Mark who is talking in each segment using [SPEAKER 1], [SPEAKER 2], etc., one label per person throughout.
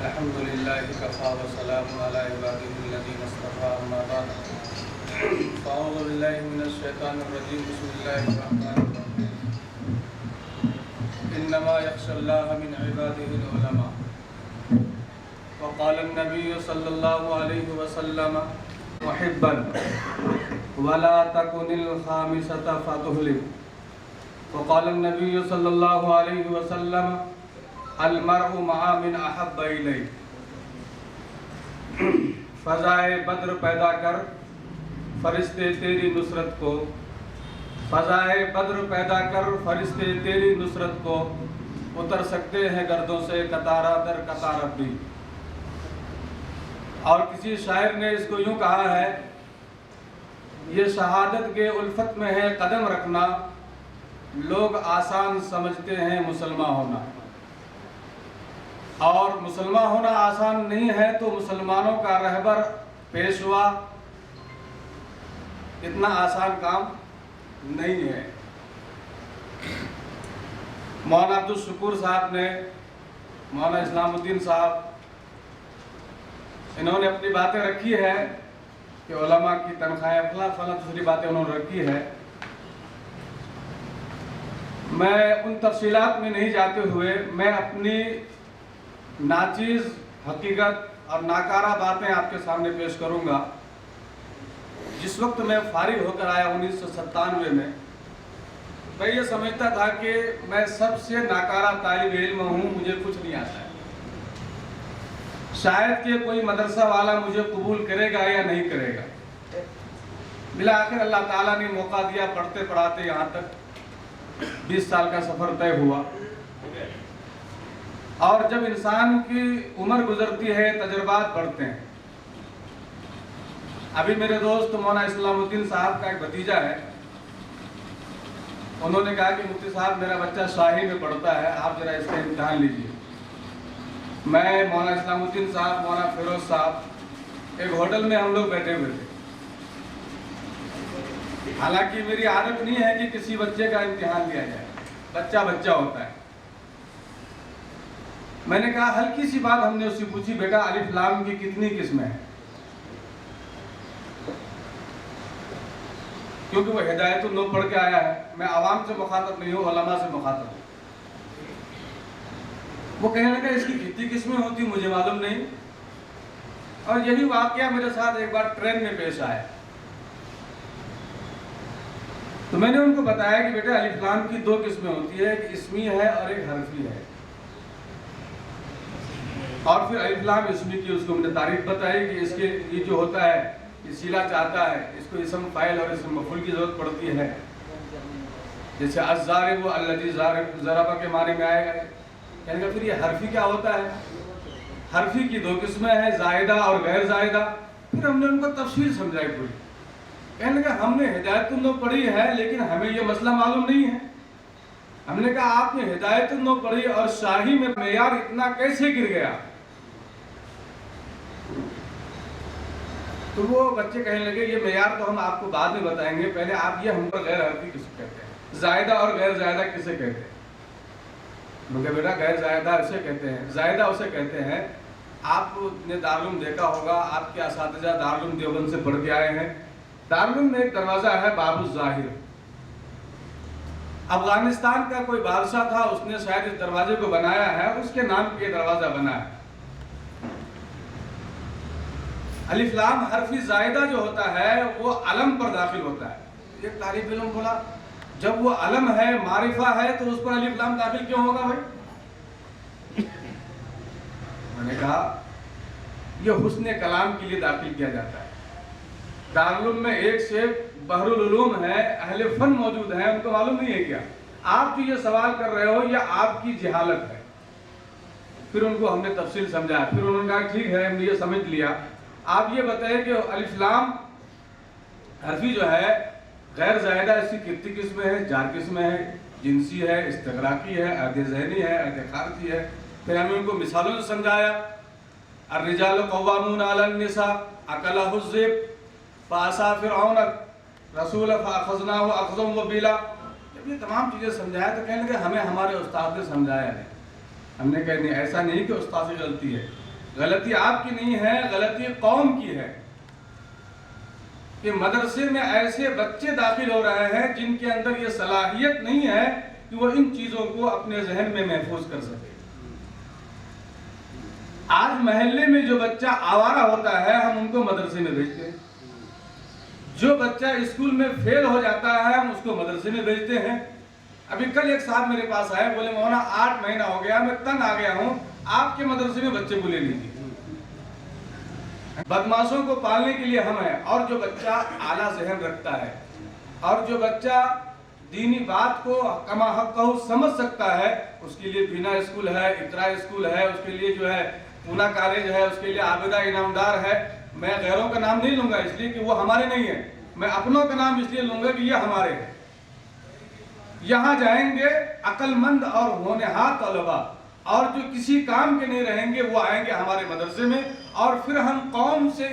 [SPEAKER 1] الحمد لله كفى وسلام على عباده الذين اصطفى أما بعد فأعوذ بالله من الشيطان الرجيم بسم الله الرحمن الرحيم إنما يخشى الله من عباده العلماء وقال النبي صلى الله عليه وسلم محبا ولا تكن الخامسة فتهلك وقال النبي صلى الله عليه وسلم المرء مع من احب الیہ فضائے بدر پیدا کر فرشتے تیری نصرت کو فضائے بدر پیدا کر فرشتے تیری نصرت کو اتر سکتے ہیں گردوں سے قطارہ در قطارہ بھی۔ اور کسی شاعر نے اس کو یوں کہا ہے، یہ شہادت کے الفت میں ہے قدم رکھنا، لوگ آسان سمجھتے ہیں مسلمان ہونا، اور مسلمان ہونا آسان نہیں ہے تو مسلمانوں کا رہبر پیشوا اتنا آسان کام نہیں ہے۔ مولانا عبدالشکور صاحب نے، مولانا اسلام الدین صاحب، انہوں نے اپنی باتیں رکھی ہے کہ علماء کی تنخواہیں فلاں دوسری باتیں انہوں نے رکھی ہے۔ میں ان تفصیلات میں نہیں جاتے ہوئے میں اپنی ناچیز حقیقت اور ناکارہ باتیں آپ کے سامنے پیش کروں گا۔ جس وقت میں فارغ ہو کر آیا 1997 میں یہ سمجھتا تھا کہ میں سب سے ناکارہ طالب علم ہوں، مجھے کچھ نہیں آتا ہے، شاید کہ کوئی مدرسہ والا مجھے قبول کرے گا یا نہیں کرے گا۔ بالآخر اللہ تعالیٰ نے موقع دیا، پڑھتے پڑھاتے یہاں تک 20 سال کا سفر طے ہوا۔ اور جب انسان کی عمر گزرتی ہے تجربات بڑھتے ہیں۔ ابھی میرے دوست مولانا اسلام الدین صاحب کا ایک بھتیجا ہے، انہوں نے کہا کہ مفتی صاحب میرا بچہ شاہی میں پڑھتا ہے، آپ ذرا اس کا امتحان لیجئے۔ میں، مولانا اسلام الدین صاحب، مولانا فیروز صاحب ایک ہوٹل میں ہم لوگ بیٹھے ہوئے تھے۔ حالانکہ میری عادت نہیں ہے کہ کسی بچے کا امتحان لیا جائے، بچہ بچہ ہوتا ہے۔ میں نے کہا ہلکی سی بات ہم نے اس سے پوچھی، بیٹا الف لام کی کتنی قسمیں ہیں؟ کیونکہ وہ ہدایت النو پڑھ کے آیا ہے، میں عوام سے مخاطب نہیں ہوں، علماء سے مخاطب ہوں۔ وہ کہنے لگا اس کی کتنی قسمیں ہوتی مجھے معلوم نہیں۔ اور یہی واقعہ میرے ساتھ ایک بار ٹرین میں پیش آیا، تو میں نے ان کو بتایا کہ بیٹا الف لام کی 2 قسمیں ہوتی ہے، ایک اسمی ہے اور ایک حرفی ہے۔ اور پھر الف لام اسمی کی اس کو میں نے تعریف بتائی کہ اس کے یہ جو ہوتا ہے یہ سیلا چاہتا ہے، اس کو اسم فاعل اور اسم مفعول کی ضرورت پڑتی ہے۔ جیسے الضارب الذی ضرب کے معنی میں آئے گا، یعنی کہ پھر یہ حرفی کیا ہوتا ہے؟ حرفی کی 2 قسمیں ہیں، زائدہ اور غیر زائدہ۔ پھر ہم نے ان کو تفصیل سمجھائی پوری۔ کہنے لگا ہم نے ہدایت النو پڑھی ہے لیکن ہمیں یہ مسئلہ معلوم نہیں ہے۔ ہم نے کہا آپ نے ہدایت النو پڑھی اور شاہی میں معیار اتنا کیسے گر گیا؟ تو وہ بچے کہنے لگے یہ معیار تو ہم آپ کو بعد میں بتائیں گے، پہلے آپ یہ ہم پر غیر حرفی کسے کہتے ہیں، زائدہ اور غیر زائدہ کسے کہتے ہیں؟ میں کہا بیٹا غیر زائدہ اسے کہتے ہیں، زائدہ اسے کہتے ہیں۔ آپ نے دارالعلوم دیکھا ہوگا، آپ کے اساتذہ دارالعلوم دیوبند سے پڑھ کے آئے ہیں۔ دارالعلوم میں ایک دروازہ ہے باب الظاہر۔ افغانستان کا کوئی بادشاہ تھا، اس نے شاید اس دروازے کو بنایا ہے، اس کے نام پہ یہ دروازہ بنا ہے۔ الف لام حرفی زائدہ جو ہوتا ہے وہ علم پر داخل ہوتا ہے۔ ایک طالب علم بولا جب وہ علم ہے، معرفہ ہے، تو اس پر الف لام داخل کیوں ہوگا بھائی؟ میں نے کہا یہ حسن کلام کے لیے داخل کیا جاتا ہے۔ دارالعلوم میں ایک سے بحر العلوم ہے، اہل فن موجود ہیں، ان کو معلوم نہیں ہے کیا؟ آپ جو یہ سوال کر رہے ہو یہ آپ کی جہالت ہے۔ پھر ان کو ہم نے تفصیل سمجھایا، پھر انہوں نے کہا ٹھیک ہے ہم نے یہ سمجھ لیا، آپ یہ بتائیں کہ الف لام حرفی جو ہے غیر زائدہ اس کی کتنی قسمیں ہیں؟ 4 قسمیں ہیں، جنسی ہے، استغراقی ہے، عہد ذہنی ہے، عہد خارجی ہے۔ پھر ہم نے ان کو مثالوں سے سمجھایا، الرجال قوامون علی النساء اکلہ الذئب فعصى فرعون رسول فاخذناه اخذا وبلا۔ جب یہ تمام چیزیں سمجھایا تو کہنے لگے ہمیں ہمارے استاد نے سمجھایا نہیں۔ ہم نے کہا نہیں، ایسا نہیں کہ استاد سے غلطی ہے، غلطی آپ کی نہیں ہے، غلطی قوم کی ہے کہ مدرسے میں ایسے بچے داخل ہو رہے ہیں جن کے اندر یہ صلاحیت نہیں ہے کہ وہ ان چیزوں کو اپنے ذہن میں محفوظ کر سکے۔ آج محلے میں جو بچہ آوارہ ہوتا ہے ہم ان کو مدرسے میں بھیجتے ہیں، جو بچہ اسکول میں فیل ہو جاتا ہے ہم اس کو مدرسے میں بھیجتے ہیں۔ ابھی کل ایک صاحب میرے پاس آئے، بولے مولانا 8 مہینہ ہو گیا میں تنگ آ گیا ہوں، آپ کے مدرسے میں بچے کو لے لیجیے۔ بدماشوں کو پالنے کے لیے ہم ہیں، اور جو بچہ اعلیٰ ذہن رکھتا ہے اور جو بچہ دینی بات کو کما حق سمجھ سکتا ہے، اس کے لیے بینا اسکول ہے، اقرا اسکول ہے، اس کے لیے جو ہے پونا کالج ہے، اس کے لیے عابدہ انعامدار ہے۔ میں غیروں کا نام نہیں لوں گا اس لیے کہ وہ ہمارے نہیں ہیں، میں اپنوں کا نام اس لیے لوں گا کہ یہ ہمارے ہیں۔ یہاں جائیں گے عقل مند اور ہونہار طلباء، اور جو کسی کام کے نہیں رہیں گے وہ آئیں گے ہمارے مدرسے میں، اور پھر قوم ہم سے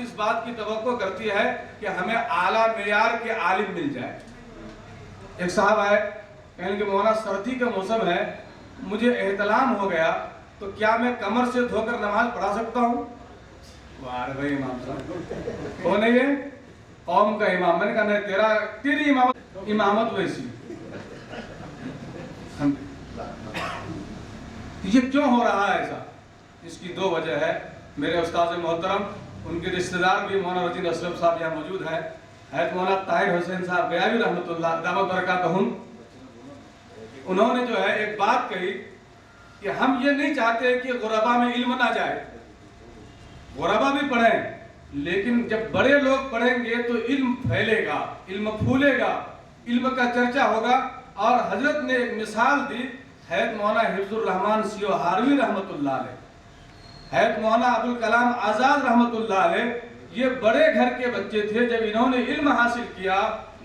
[SPEAKER 1] اس بات کی توقع کرتی ہے کہ ہمیں اعلیٰ معیار کے عالم مل جائے۔ ایک صاحب آئے، کہنے کہ مولانا سردی کا موسم ہے، مجھے احتلام ہو گیا، تو کیا میں کمر سے دھو کر نماز پڑھا سکتا ہوں؟ وارے بھائی امام صاحب کون ہے یہ؟ قوم کا امام۔ میں نے کہا نہیں، تیری امامت ویسی۔ یہ کیوں ہو رہا ہے ایسا؟ اس کی 2 وجہ ہے۔ میرے استاد محترم، ان کے رشتہ دار بھی مولانا رضی اشرف صاحب یہاں موجود ہیں، حضرت مولانا طاہر حسین صاحب بیابی رحمۃ اللہ دامت برکاتہم، انہوں نے جو ہے ایک بات کہی کہ ہم یہ نہیں چاہتے کہ غربا میں علم نہ جائے، غربا بھی پڑھیں، لیکن جب بڑے لوگ پڑھیں گے تو علم پھیلے گا، علم پھولے گا، علم کا چرچا ہوگا۔ اور حضرت نے ایک مثال دی، حضرت مولانا حفظ الرحمان سیو ہاروی رحمۃ اللہ علیہ، حضرت مولانا ابوالکلام آزاد رحمۃ اللہ علیہ، یہ بڑے گھر کے بچے تھے۔ جب انہوں نے علم حاصل کیا،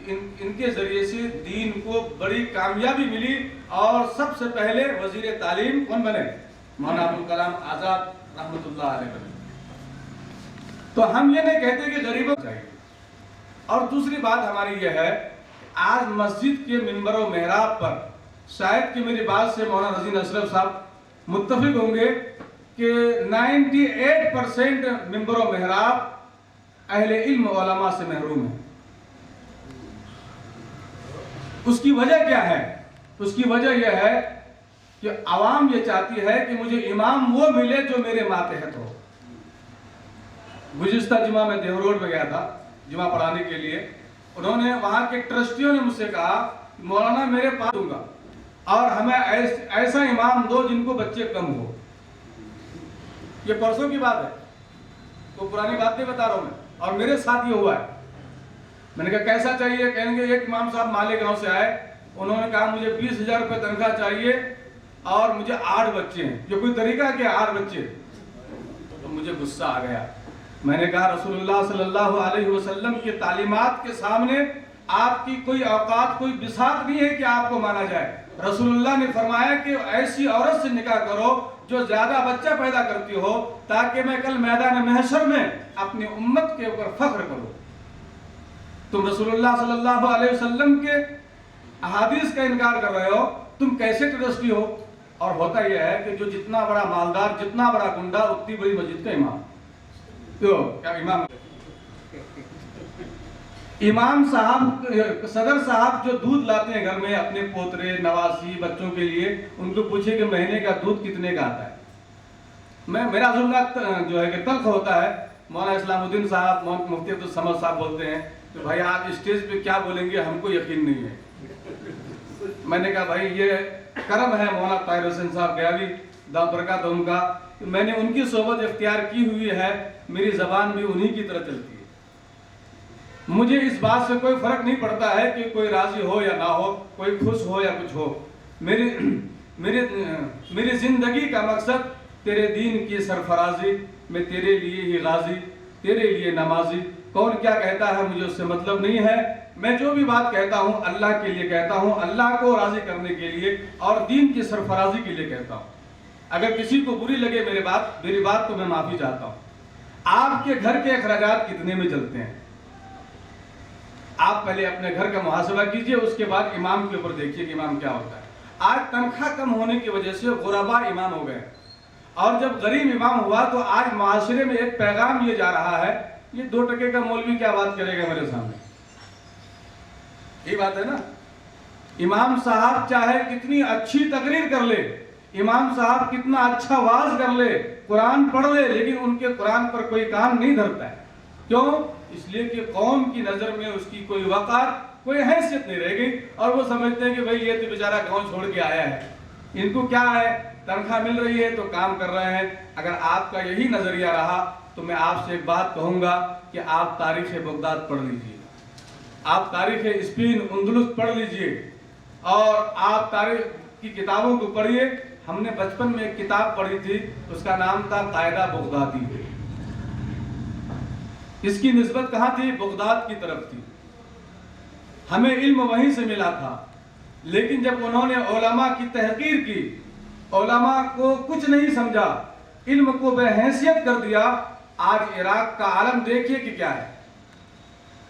[SPEAKER 1] ان کے ذریعے سے دین کو بڑی کامیابی ملی، اور سب سے پہلے وزیر تعلیم کون بنے؟ مولانا ابوالکلام آزاد رحمۃ اللہ علیہ بنے۔ تو ہم یہ نہیں کہتے کہ غریبوں کو چاہیے۔ اور دوسری بات ہماری یہ ہے، آج مسجد کے منبر و محراب پر شاید کہ میری بات سے مولانا رضی اشرف صاحب متفق ہوں گے کہ 98% منبر و محراب اہل علم علماء سے محروم ہیں۔ اس کی وجہ کیا ہے؟ اس کی وجہ یہ ہے کہ عوام یہ چاہتی ہے کہ مجھے امام وہ ملے جو میرے ماتحت ہو۔ گزشتہ جمعہ میں دیو روڈ میں گیا تھا جمعہ پڑھانے کے لیے، انہوں نے وہاں کے ٹرسٹیوں نے مجھ سے کہا مولانا میرے پاس دوں گا، اور ہمیں ایسا امام دو جن کو بچے کم ہو۔ یہ پرسوں کی بات ہے، تو پرانی بات نہیں بتا رہا ہوں میں، اور میرے ساتھ یہ ہوا ہے۔ میں نے کہا کیسا چاہیے؟ کہیں گے ایک امام صاحب مالیگاؤں سے آئے، انہوں نے کہا مجھے 20,000 روپے تنخواہ چاہیے اور مجھے 8 بچے ہیں۔ یہ کوئی طریقہ ہے کہ 8 بچے؟ تو مجھے غصہ آ گیا۔ میں نے کہا رسول اللہ صلی اللہ علیہ وسلم کی تعلیمات کے سامنے آپ کی کوئی اوقات، کوئی بساط نہیں ہے کہ آپ کو مانا جائے۔ رسول اللہ نے فرمایا کہ ایسی عورت سے نکاح کرو جو زیادہ بچہ پیدا کرتی ہو، تاکہ میں کل میدان محشر میں اپنی امت کے اوپر فخر کروں۔ تم رسول اللہ صلی اللہ علیہ وسلم کے احادیث کا انکار کر رہے ہو، تم کیسے ٹرسٹی ہو؟ اور ہوتا یہ ہے کہ جو جتنا بڑا مالدار، جتنا بڑا گنڈا، اتنی بڑی مسجد کا امام۔ کیا امام صاحب، صدر صاحب جو دودھ لاتے ہیں گھر میں اپنے پوترے نواسی بچوں کے لیے، ان کو پوچھے کہ مہینے کا دودھ کتنے کا آتا ہے؟ میرا ظلمہ جو ہے کہ تلخ ہوتا ہے۔ مولانا اسلام الدین صاحب، مفتی عبدالصمد صاحب بولتے ہیں کہ بھائی آپ اسٹیج پہ کیا بولیں گے ہم کو یقین نہیں ہے۔ میں نے کہا بھائی یہ کرم ہے مولانا طاہر حسین صاحب بیابی دامت برکاتہم کا، میں نے ان کی صحبت اختیار کی ہوئی ہے، میری زبان بھی انہی کی طرح چلتی ہے۔ مجھے اس بات سے کوئی فرق نہیں پڑتا ہے کہ کوئی راضی ہو یا نہ ہو، کوئی خوش ہو یا کچھ ہو۔ میری زندگی کا مقصد تیرے دین کی سرفرازی، میں تیرے لیے ہی غازی، تیرے لیے نمازی۔ کون کیا کہتا ہے مجھے اس سے مطلب نہیں ہے، میں جو بھی بات کہتا ہوں اللہ کے لیے کہتا ہوں، اللہ کو راضی کرنے کے لیے اور دین کی سرفرازی کے لیے کہتا ہوں۔ اگر کسی کو بری لگے میری بات تو میں معافی چاہتا ہوں۔ آپ کے گھر کے اخراجات کتنے میں چلتے ہیں؟ آپ پہلے اپنے گھر کا محاسبہ کیجئے، اس کے بعد امام کے اوپر دیکھیے کہ امام کیا ہوتا ہے۔ آج تنخواہ کم ہونے کی وجہ سے غربا امام ہو گئے، اور جب غریب امام ہوا تو آج معاشرے میں ایک پیغام یہ جا رہا ہے، یہ 2 ٹکے کا مولوی کیا بات کرے گا میرے سامنے؟ یہی بات ہے نا. امام صاحب چاہے کتنی اچھی تقریر کر لے، امام صاحب کتنا اچھا واعظ کر لے، قرآن پڑھ لے، لیکن ان کے قرآن پر کوئی کام نہیں دھرتا ہے. کیوں؟ اس لیے کہ قوم کی نظر میں اس کی کوئی وقار، کوئی حیثیت نہیں رہ گئی، اور وہ سمجھتے ہیں کہ بھئی یہ تو بیچارہ گاؤں چھوڑ کے آیا ہے، ان کو کیا ہے، تنخواہ مل رہی ہے تو کام کر رہے ہیں. اگر آپ کا یہی نظریہ رہا تو میں آپ سے ایک بات کہوں گا کہ آپ تاریخ بغداد پڑھ لیجئے، آپ تاریخ اسپین اندلس پڑھ لیجئے، اور آپ تاریخ کی کتابوں کو پڑھیے. ہم نے بچپن میں ایک کتاب پڑھی تھی، اس کا نام تھا قاعدہ بغدادی. اس کی نسبت کہاں تھی؟ بغداد کی طرف تھی. ہمیں علم وہیں سے ملا تھا، لیکن جب انہوں نے علماء کی تحقیر کی، علماء کو کچھ نہیں سمجھا، علم کو بے حیثیت کر دیا. آج عراق کا عالم دیکھیے کہ کیا ہے.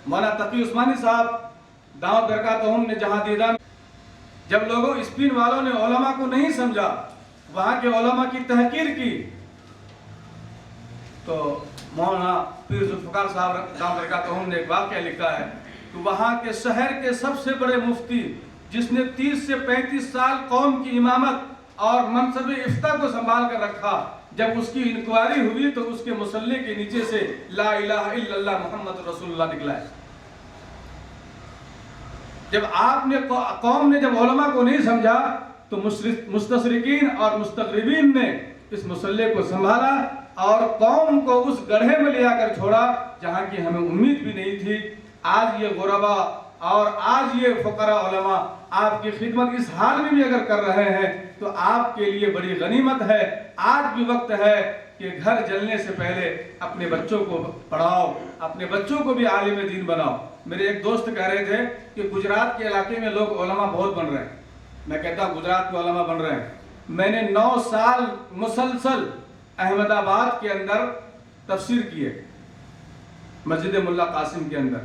[SPEAKER 1] مولانا تقی عثمانی صاحب دعوت برکاتہم نے جہاں دیدہ، جب لوگوں اسپین والوں نے علماء کو نہیں سمجھا، وہاں کے علماء کی تحقیر کی، تو مولانا پیر ذوالفقار صاحب دعوت برکاتہم نے ایک واقعہ لکھا ہے کہ وہاں کے شہر کے سب سے بڑے مفتی، جس نے 30 سے 35 سال قوم کی امامت اور منصب افتاء کو سنبھال کر رکھا، جب اس کی انکوائری ہوئی تو اس کے مصلے کے نیچے سے لا الہ الا اللہ محمد رسول اللہ نکلا ہے. جب آپ نے قوم نے جب علماء کو نہیں سمجھا تو مستشرقین اور مستغربین نے اس مسئلے کو سنبھالا اور قوم کو اس گڑھے میں لے آ کر چھوڑا جہاں کی ہمیں امید بھی نہیں تھی. آج یہ غربا اور آج یہ فقراء علماء آپ کی خدمت اس حال میں بھی اگر کر رہے ہیں تو آپ کے لیے بڑی غنیمت ہے. آج بھی وقت ہے کہ گھر جلنے سے پہلے اپنے بچوں کو پڑھاؤ، اپنے بچوں کو بھی عالم دین بناؤ. میرے ایک دوست کہہ رہے تھے کہ گجرات کے علاقے میں لوگ علماء بہت بن رہے ہیں. میں کہتا ہوں گجرات کے علماء بن رہے ہیں. میں نے 9 سال مسلسل احمد آباد کے اندر تفسیر کی ہے، مسجد ملا قاسم کے اندر.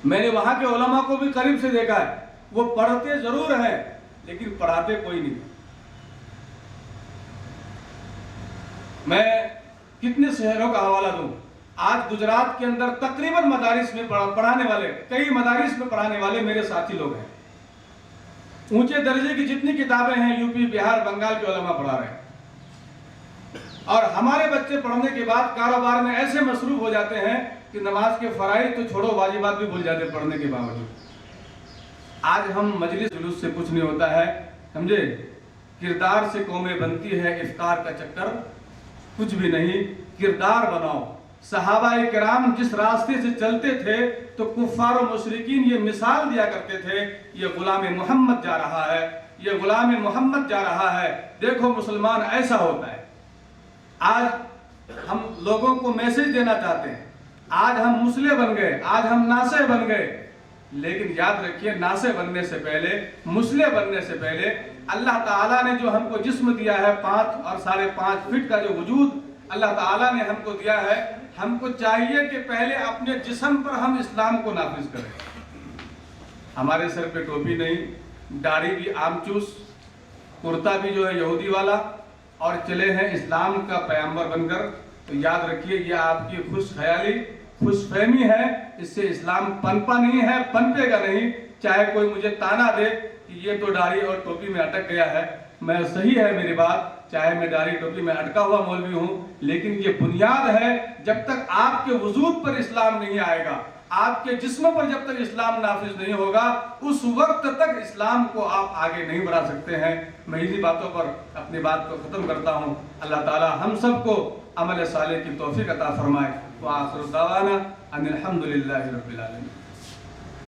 [SPEAKER 1] میں نے وہاں کے علماء کو بھی قریب سے دیکھا ہے. وہ پڑھتے ضرور ہیں لیکن پڑھاتے کوئی نہیں. میں کتنے شہروں کا حوالہ دوں. آج گجرات کے اندر تقریباً مدارس میں پڑھانے والے، کئی مدارس میں پڑھانے والے میرے ساتھی لوگ ہیں. اونچے درجے کی جتنی کتابیں ہیں یو پی، بہار، بنگال کے علماء پڑھا رہے ہیں. اور ہمارے بچے پڑھنے کے بعد کاروبار میں ایسے مصروف ہو جاتے ہیں کہ نماز کے فرائض تو چھوڑو، واجبات بھی بھول جاتے پڑھنے کے باوجود. آج ہم مجلس جلوس سے کچھ نہیں ہوتا ہے، سمجھے. کردار سے قومیں بنتی ہے، افکار کا چکر کچھ بھی نہیں. کردار بناؤ. صحابہ کرام جس راستے سے چلتے تھے تو کفار و مشرکین یہ مثال دیا کرتے تھے، یہ غلام محمد جا رہا ہے، یہ غلام محمد جا رہا ہے، دیکھو مسلمان ایسا ہوتا ہے. آج ہم لوگوں کو میسج دینا چاہتے ہیں. آج ہم مسلح بن گئے، آج ہم ناصح بن گئے، لیکن یاد رکھیے ناصح بننے سے پہلے، مسلح بننے سے پہلے اللہ تعالیٰ نے جو ہم کو جسم دیا ہے 5 اور 5.5 فٹ کا جو وجود اللہ تعالیٰ نے ہم کو دیا ہے، ہم کو چاہیے کہ پہلے اپنے جسم پر ہم اسلام کو نافذ کریں. ہمارے سر پہ ٹوپی نہیں، داڑھی بھی عام چوس، کرتا بھی جو ہے یہودی والا، اور چلے ہیں اسلام کا پیغمبر بن کر. تو یاد رکھیے یہ آپ کی خوش خیالی، خوش فہمی ہے. اس سے اسلام پنپا نہیں ہے، پنپے گا نہیں. چاہے کوئی مجھے تانا دے کہ یہ تو داڑھی اور ٹوپی میں اٹک گیا ہے، میں صحیح ہے میری بات، چاہے میں داڑھی ٹوپی میں اٹکا ہوا مولوی ہوں، لیکن یہ بنیاد ہے. جب تک آپ کے وجود پر اسلام نہیں آئے گا، آپ کے جسم پر جب تک اسلام نافذ نہیں ہوگا، اس وقت تک اسلام کو آپ آگے نہیں بڑھا سکتے ہیں. میں اسی باتوں پر اپنی بات کو ختم کرتا ہوں. اللہ تعالی ہم سب کو عمل صالح کی توفیق عطا فرمائے. وآخر دعوانا ان الحمد للہ رب العالمین.